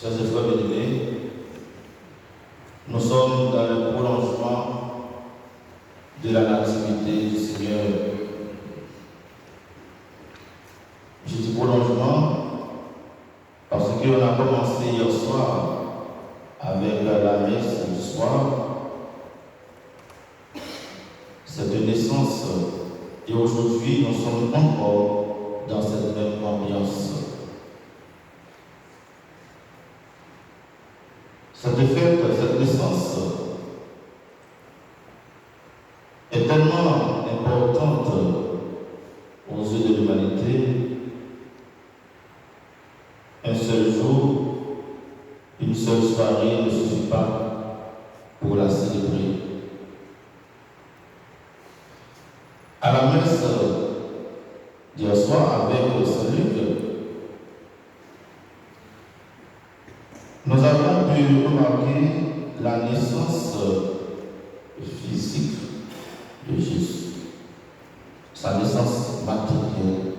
Chers et frères bénis, nous sommes dans le prolongement de la nativité du Seigneur. Je dis prolongement parce qu'on a commencé hier soir avec la messe du soir, cette naissance, et aujourd'hui nous sommes encore dans cette même ambiance. Cette fête, cette naissance est tellement importante aux yeux de l'humanité. Un seul jour, une seule soirée ne suffit pas pour la célébrer. À la messe d'hier soir avec Saint-Luc, nous avons pu remarquer la naissance physique de Jésus, sa naissance matérielle.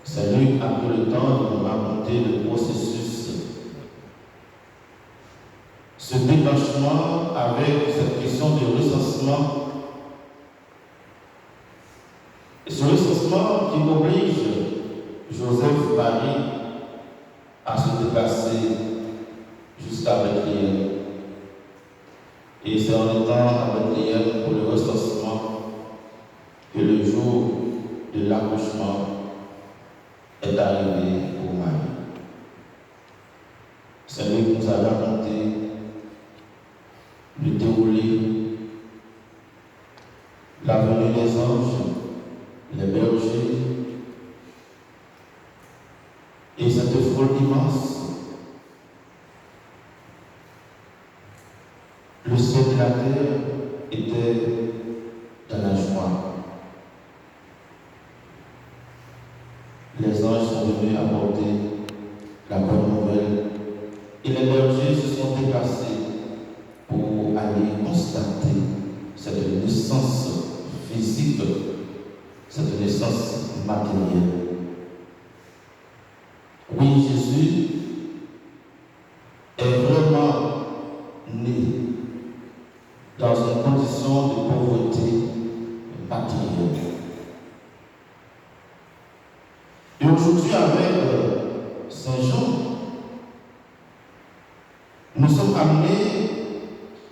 Saint-Luc a pris le temps de nous raconter le processus, ce déclenchement avec cette question de recensement. Et ce recensement qui oblige Joseph Marie à se déplacer jusqu'à Bethléem. Et c'est en étant à Bethléem pour le recensement que le jour de l'accouchement est arrivé pour Marie. Saint-Luc nous a raconté le déroulé, la venue des anges, les bergers, et cette foule immense. Le ciel de la terre était dans la joie. Les anges sont venus apporter la bonne nouvelle et les bergers se sont déplacés pour aller constater cette naissance physique, cette naissance matérielle. Oui, Jésus est vraiment né dans une condition de pauvreté matérielle. Et aujourd'hui, avec Saint Jean, nous sommes amenés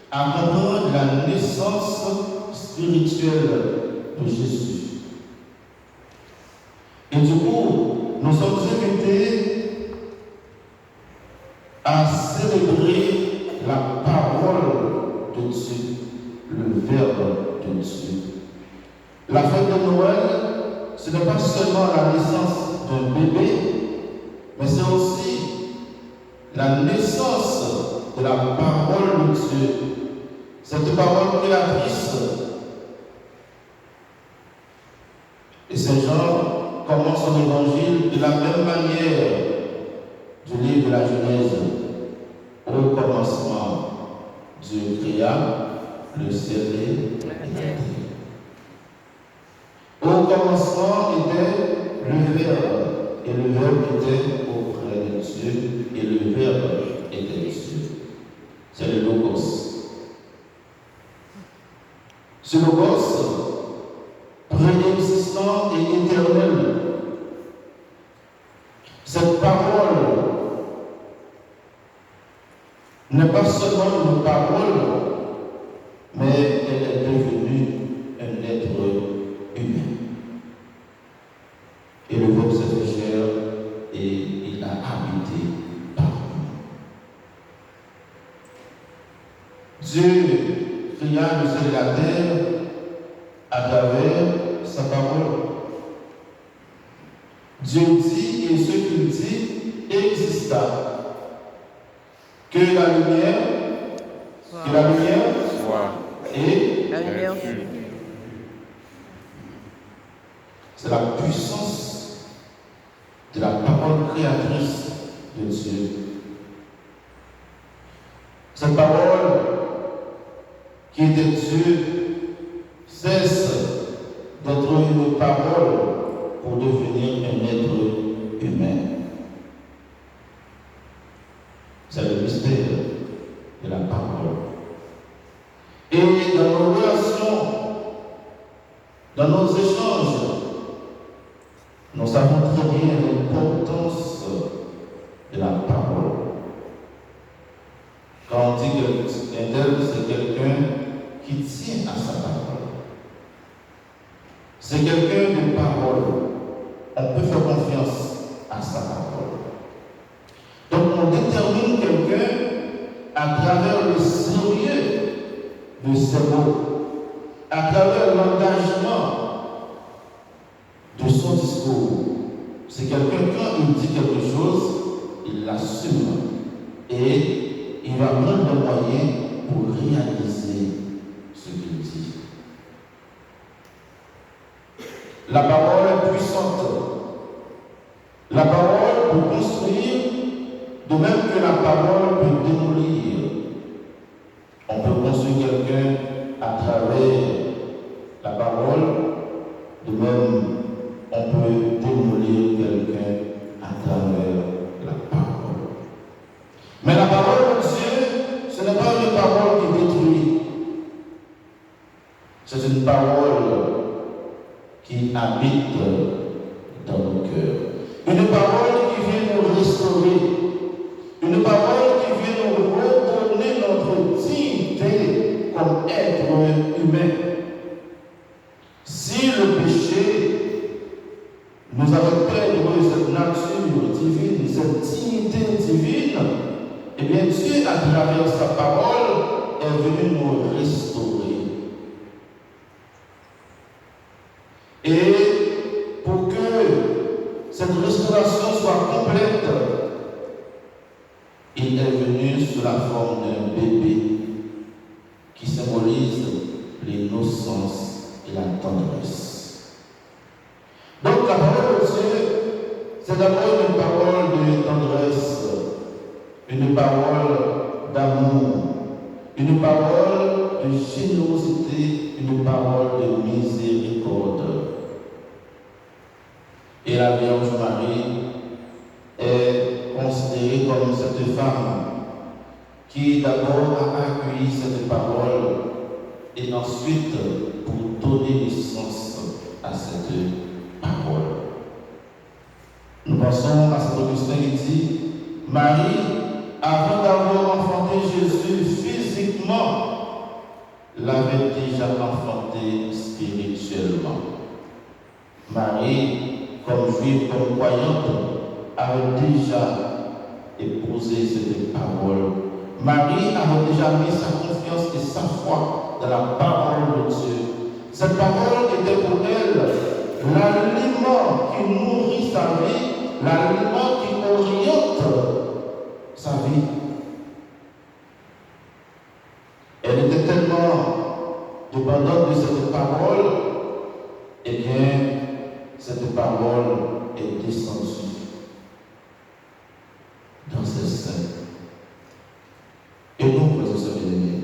à comprendre la naissance spirituelle de Jésus. Et du coup, nous sommes invités à célébrer la parole de Dieu, le Verbe de Dieu. La fête de Noël, ce n'est pas seulement la naissance d'un bébé, mais c'est aussi la naissance de la parole de Dieu. Cette parole créatrice. Et Saint Jean commence son évangile de la même manière du livre de la Genèse. Au commencement, Dieu créa le ciel et la terre. Au commencement était le Verbe, et le Verbe était auprès de Dieu, et le Verbe était Dieu. C'est le Logos. Ce Logos, préexistant et éternel, cette parole n'est pas seulement une parole, mais elle est devenue un être humain. Et le Verbe s'est fait chair et il a habité parmi nous. Dieu créa le ciel et la terre à travers sa parole. Dieu dit, et ce qu'il dit exista. Que la lumière soit. Et la lumière fut. C'est la puissance de la parole créatrice de Dieu. Cette parole qui était Dieu cesse d'être une parole pour devenir un être humain. C'est le mystère de la parole. Et dans nos relations, dans nos échanges, nous savons très bien l'importance de la parole. Quand on dit qu'un tel, c'est quelqu'un qui tient à sa parole. C'est quelqu'un de parole. On peut faire confiance à sa parole. Donc on détermine quelqu'un à travers le sérieux de ses mots, à travers l'engagement de son discours. C'est quelqu'un, quand il dit quelque chose, il l'assume et il va prendre le moyen pour réaliser ce qu'il dit. La parole est puissante. La parole peut construire, de même que la parole peut démolir. On peut construire quelqu'un à travers la parole, de même on peut démolir quelqu'un à travers la parole. Mais la parole de Dieu, ce n'est pas une parole qui détruit. C'est une parole qui habite dans nos cœurs. Une parole qui vient nous restaurer. Une parole qui vient nous redonner notre dignité comme être humain. Si le péché nous avait perdu cette nature divine, cette dignité divine, eh bien Dieu, à travers sa parole, est venu nous restaurer. Et pour que cette restauration soit complète, il est venu sous la forme d'un bébé qui symbolise l'innocence et la tendresse. Donc la parole de Dieu, c'est d'abord une parole de tendresse, une parole d'amour, une parole de générosité, une parole de miséricorde. Et la Vierge Marie est considérée comme cette femme qui d'abord a accueilli cette parole et ensuite pour donner naissance à cette parole. Nous pensons à cet Augustin qui dit, Marie, avant d'avoir enfanté Jésus physiquement, l'avait déjà enfanté spirituellement. Marie, comme juive, comme croyante, avait déjà épousé cette parole. Marie avait déjà mis sa confiance et sa foi dans la parole de Dieu. Cette parole était pour elle l'aliment qui nourrit sa vie, l'aliment qui oriente sa vie. Elle était tellement dépendante de cette parole, eh bien, cette parole est descendue dans ses seins. Et nous, frères et sœurs bien-aimés,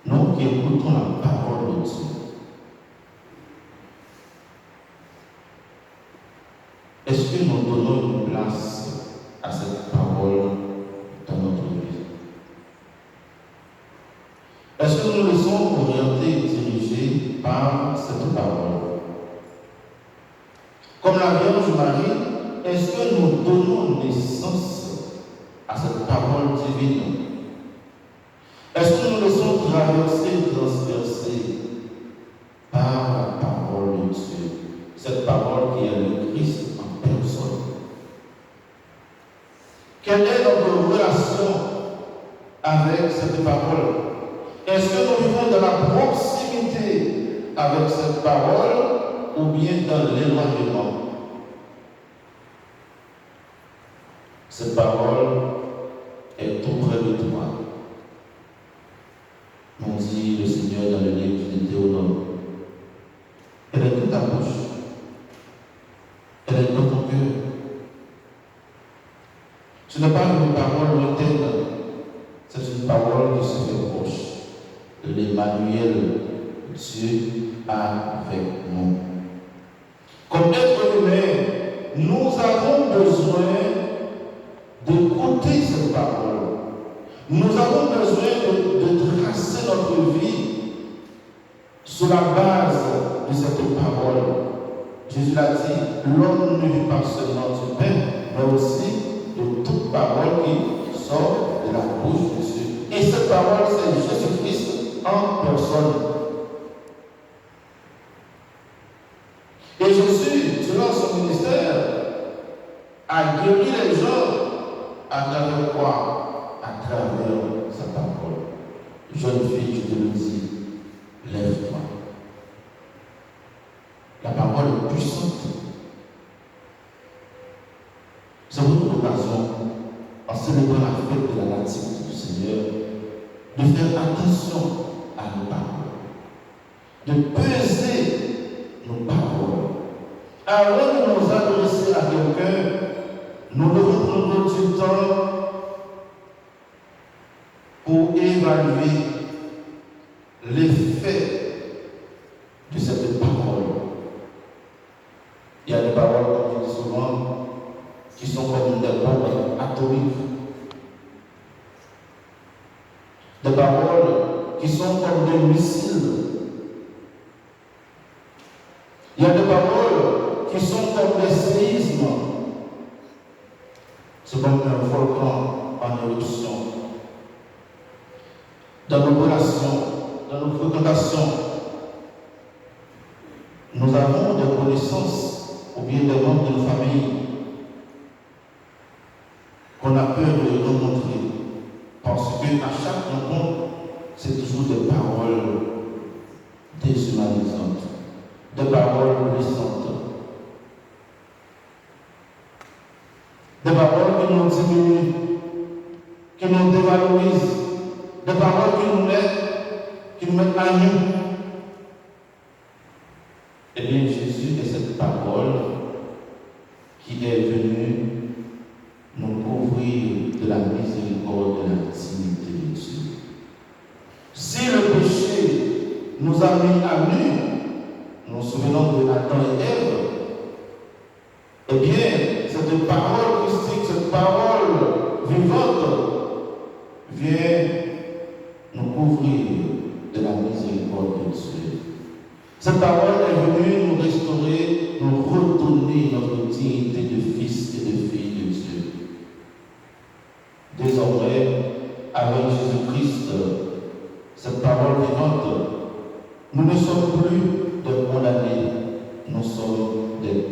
nous qui écoutons la parole de Dieu, est-ce que nous donnons une place à cette parole dans notre vie? Est-ce que nous nous laissons orienter et diriger par cette parole? Comme la Vierge Marie, est-ce que nous donnons naissance à cette parole divine? Est-ce que nous nous laissons traverser, transpercer par la parole de Dieu? Cette parole qui est le Christ en personne. Quelle est notre relation avec cette parole? Est-ce que nous vivons dans la proximité avec cette parole ou bien dans l'éloignement? Cette parole est tout près de toi. On dit le Seigneur dans le livre du Deutéronome. Elle est dans ta bouche. Elle est dans ton cœur. Ce n'est pas une parole lointaine, c'est une parole qui se fait proche. L'Emmanuel, Dieu avec nous. Comme être humain, nous avons besoin d'écouter cette parole. Nous avons besoin de tracer notre vie sur la base de cette parole. Jésus l'a dit, l'homme ne vit pas seulement du pain, mais aussi de toute parole qui sort de la bouche de Dieu. Et cette parole, c'est Jésus-Christ en personne. Et Jésus, durant son ministère, a guéri les gens à travers quoi? À travers sa parole. Jeune fille, je te le dis, lève-toi. La parole est puissante. C'est votre occasion, en célébrant la fête de la nativité du Seigneur, de faire attention à nos paroles, de peser nos paroles. Avant de nous adresser à quelqu'un, nous devons prendre du temps pour évaluer l'effet de cette parole. Il y a des paroles, comme je dis souvent, qui sont comme des bombes atomiques. Des paroles qui sont comme des missiles. Il y a des paroles qui sont comme des séismes. C'est comme un volcan en éruption. Dans nos relations, dans nos fréquentations, nous avons des connaissances ou bien des membres de nos familles qu'on a peur de les rencontrer. Parce qu'à chaque rencontre, c'est toujours des paroles déshumanisantes, des paroles blessantes, des paroles qui nous diminuent, qui nous dévalorisent, des paroles qui nous mettent à nu. Eh bien, Jésus est cette parole qui est venue nous couvrir de la miséricorde, de la dignité de Dieu. Si le péché nous a mis à nu, nous nous souvenons de Adam et Ève, eh bien, cette parole christique, cette parole vivante, vient nous couvrir de la miséricorde de Dieu. Cette parole est venue nous restaurer, nous redonner notre dignité de fils et de filles de Dieu. Désormais, avec Jésus-Christ, cette parole vivante, nous ne sommes plus